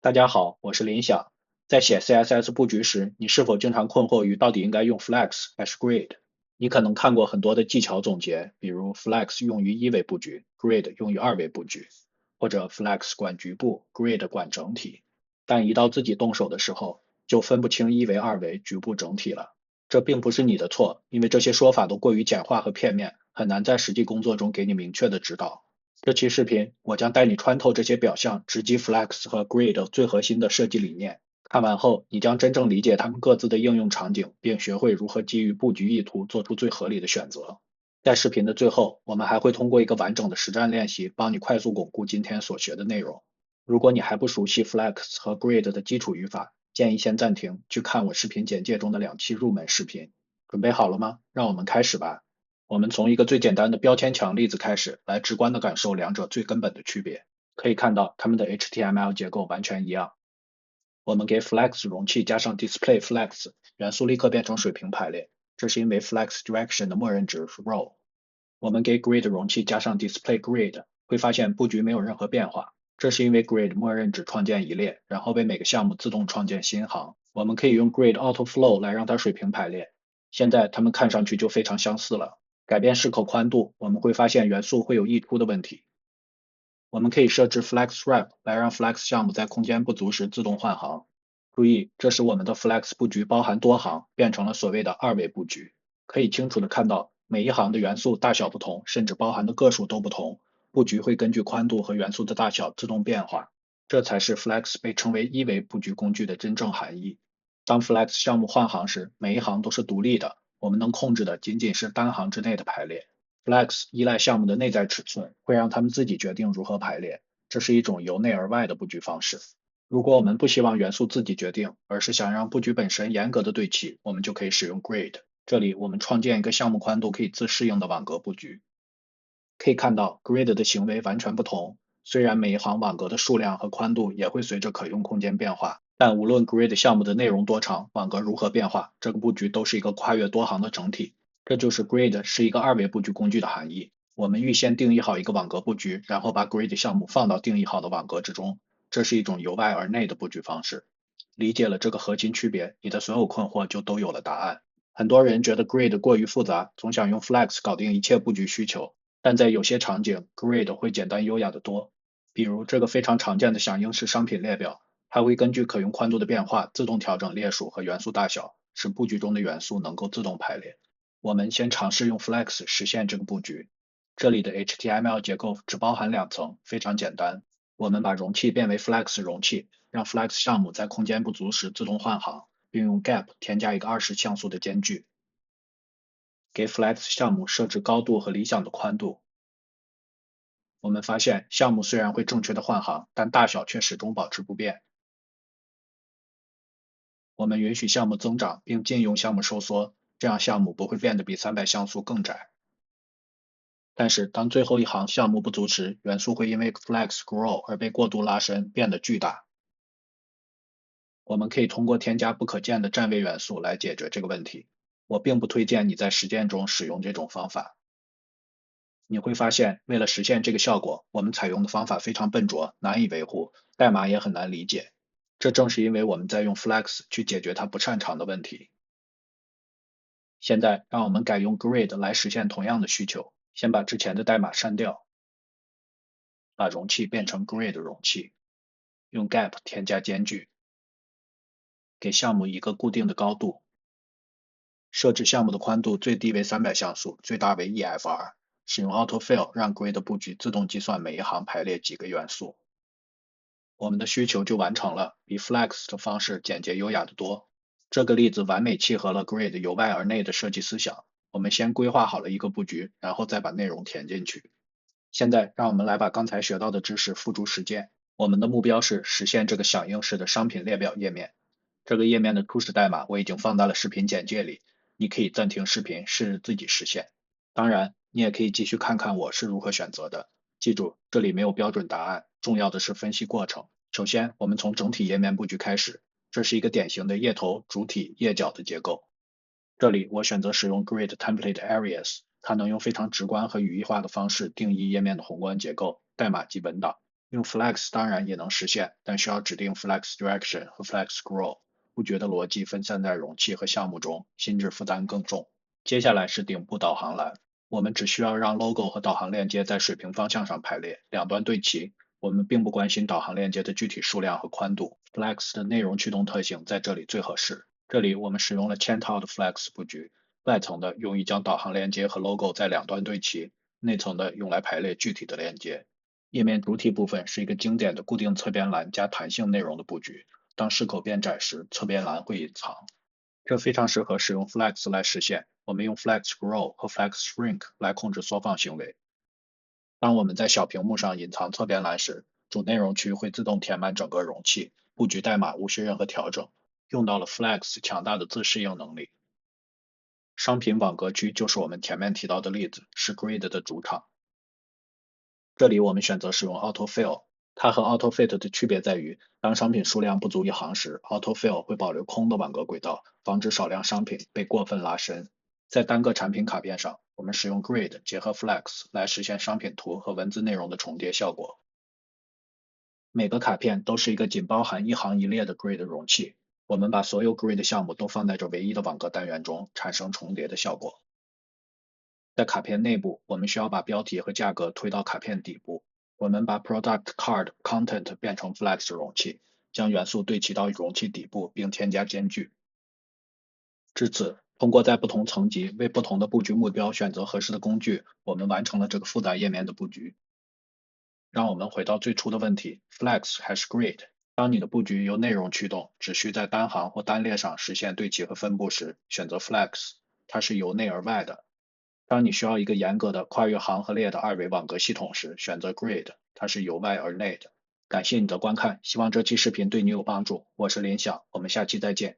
大家好，我是林想。在写 CSS 布局时，你是否经常困惑于到底应该用 Flex 还是 Grid？你可能看过很多的技巧总结，比如 Flex 用于一维布局，Grid 用于二维布局，或者 Flex 管局部，Grid 管整体。但一到自己动手的时候，就分不清一维、二维、局部、整体了。这并不是你的错，因为这些说法都过于简化和片面，很难在实际工作中给你明确的指导。这期视频我将带你穿透这些表象，直击 Flex 和 Grid 最核心的设计理念。看完后，你将真正理解它们各自的应用场景，并学会如何基于布局意图做出最合理的选择。在视频的最后，我们还会通过一个完整的实战练习，帮你快速巩固今天所学的内容。如果你还不熟悉 Flex 和 Grid 的基础语法，建议先暂停，去看我视频简介中的2期入门视频。准备好了吗？让我们开始吧。我们从一个最简单的标签墙例子开始，来直观的感受两者最根本的区别。可以看到，它们的 HTML 结构完全一样。我们给 Flex 容器加上 Display Flex，元素立刻变成水平排列，这是因为 Flex Direction 的默认值是 row。我们给 Grid 容器加上 Display Grid，会发现布局没有任何变化，这是因为 Grid 默认只创建一列，然后为每个项目自动创建新行。我们可以用 Grid Auto Flow 来让它水平排列。现在它们看上去就非常相似了。改变室口宽度，我们会发现元素会有溢出的问题。我们可以设置 Flex Wrap 来让 Flex 项目在空间不足时自动换行。注意，这使我们的 Flex 布局包含多行，变成了所谓的二维布局。可以清楚的看到，每一行的元素大小不同，甚至包含的个数都不同。布局会根据宽度和元素的大小自动变化。这才是 Flex 被称为一维布局工具的真正含义。当 Flex 项目换行时，每一行都是独立的，我们能控制的仅仅是单行之内的排列。Flex 依赖项目的内在尺寸，会让他们自己决定如何排列，这是一种由内而外的布局方式。如果我们不希望元素自己决定，而是想让布局本身严格的对齐，我们就可以使用 Grid。这里我们创建一个项目宽度可以自适应的网格布局。可以看到 Grid 的行为完全不同，虽然每一行网格的数量和宽度也会随着可用空间变化，但无论 Grid 项目的内容多长，网格如何变化，这个布局都是一个跨越多行的整体。这就是 Grid 是一个二维布局工具的含义。我们预先定义好一个网格布局，然后把 Grid 项目放到定义好的网格之中，这是一种由外而内的布局方式。理解了这个核心区别，你的所有困惑就都有了答案。很多人觉得 Grid 过于复杂，总想用 Flex 搞定一切布局需求，但在有些场景 Grid 会简单优雅得多。比如这个非常常见的响应式商品列表，它会根据可用宽度的变化自动调整列数和元素大小，使布局中的元素能够自动排列。我们先尝试用 Flex 实现这个布局。这里的 HTML 结构只包含2层，非常简单。我们把容器变为 Flex 容器，让 Flex 项目在空间不足时自动换行，并用 Gap 添加一个20像素的间距。给 Flex 项目设置高度和理想的宽度。我们发现项目虽然会正确的换行，但大小却始终保持不变。我们允许项目增长，并禁用项目收缩，这样项目不会变得比300像素更窄。但是当最后一行项目不足时，元素会因为 Flex Grow 而被过度拉伸，变得巨大。我们可以通过添加不可见的占位元素来解决这个问题。我并不推荐你在实践中使用这种方法。你会发现，为了实现这个效果，我们采用的方法非常笨拙，难以维护，代码也很难理解。这正是因为我们在用 Flex 去解决它不擅长的问题。现在，让我们改用 Grid 来实现同样的需求。先把之前的代码删掉，把容器变成 Grid 容器，用 Gap 添加间距，给项目一个固定的高度，设置项目的宽度最低为300像素，最大为 EFR，使用 Autofill 让 Grid 布局自动计算每一行排列几个元素。我们的需求就完成了，比 Flex 的方式简洁优雅得多。这个例子完美契合了 Grid 由外而内的设计思想。我们先规划好了一个布局，然后再把内容填进去。现在让我们来把刚才学到的知识付诸实践。我们的目标是实现这个响应式的商品列表页面。这个页面的初始代码我已经放在了视频简介里，你可以暂停视频试着自己实现。当然，你也可以继续看看我是如何选择的。记住，这里没有标准答案，重要的是分析过程。首先，我们从整体页面布局开始，这是一个典型的页头、主体、页脚的结构。这里我选择使用 Grid Template Areas，它能用非常直观和语义化的方式定义页面的宏观结构，代码及文档。用 Flex 当然也能实现，但需要指定 Flex Direction 和 Flex Scroll。布局的逻辑分散在容器和项目中，心智负担更重。接下来是顶部导航栏，我们只需要让 logo 和导航链接在水平方向上排列，两端对齐。我们并不关心导航链接的具体数量和宽度。Flex 的内容驱动特性在这里最合适。这里我们使用了嵌套的 Flex 布局，外层的用于将导航链接和 logo 在两端对齐，内层的用来排列具体的链接。页面主体部分是一个经典的固定侧边栏加弹性内容的布局。当视口变窄时，侧边栏会隐藏。这非常适合使用 Flex 来实现。我们用 Flex Scroll 和 Flex Shrink 来控制缩放行为。当我们在小屏幕上隐藏侧边栏时，主内容区会自动填满整个容器，布局代码无需任何调整，用到了 Flex 强大的自适应能力。商品网格区就是我们前面提到的例子，是 Grid 的主场。这里我们选择使用 Autofill，它和 AutoFit 的区别在于，当商品数量不足一行时 ，Autofill 会保留空的网格轨道，防止少量商品被过分拉伸。在单个产品卡片上，我们使用 Grid 结合 Flex 来实现商品图和文字内容的重叠效果。每个卡片都是一个仅包含一行一列的 Grid 容器，我们把所有 Grid 项目都放在这唯一的网格单元中，产生重叠的效果。在卡片内部，我们需要把标题和价格推到卡片底部。我们把 Product Card Content 变成 Flex 容器，将元素对齐到容器底部，并添加间距。至此，通过在不同层级为不同的布局目标选择合适的工具，我们完成了这个复杂页面的布局。让我们回到最初的问题 ，Flex 还是 Grid？当你的布局由内容驱动，只需在单行或单列上实现对齐和分布时，选择 Flex，它是由内而外的。当你需要一个严格的跨越行和列的二维网格系统时，选择 Grid，它是由外而内的。感谢你的观看，希望这期视频对你有帮助。我是林想，我们下期再见。